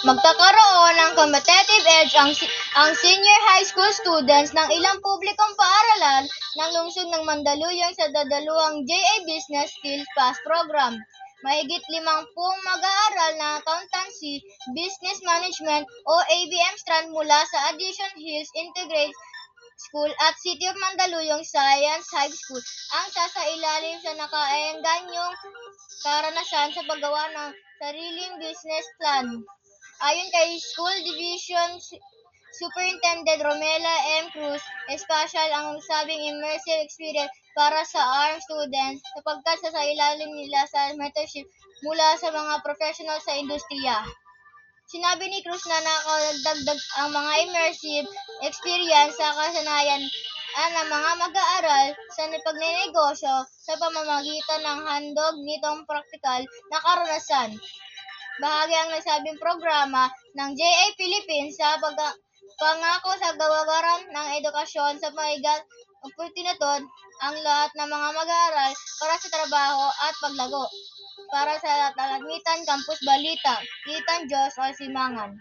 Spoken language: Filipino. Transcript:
Magkakaroon ng competitive edge ang senior high school students ng ilang publikong paaralan ng lungsod ng Mandaluyong sa dadaluhang JA Business Skills Pass Program. Mahigit 50 mag-aaral ng Accountancy, Business Management o ABM strand mula sa Addition Hills Integrated School at City of Mandaluyong Science High School ang sasailalim sa nakaengganyong karanasan sa paggawa ng sariling business plan. Ayon kay School Division Superintendent Romela M. Cruz, special ang sabing immersive experience para sa ARM students sapagkat sasailalim nila sa mentorship mula sa mga professional sa industriya. Sinabi ni Cruz na nakadagdag ang mga immersive experience sa kasanayan ng mga mag-aaral sa pagnenegosyo sa pamamagitan ng handog nitong praktikal na karanasan. Bahagi ang nagsabing programa ng JA Philippines sa pangako sa gawaran ng edukasyon sa maigat oportunidad ang lahat ng mga mag-aaral para sa trabaho at paglago. Para sa Talagmitan Campus Balita, Kitan Diyos o Simangan.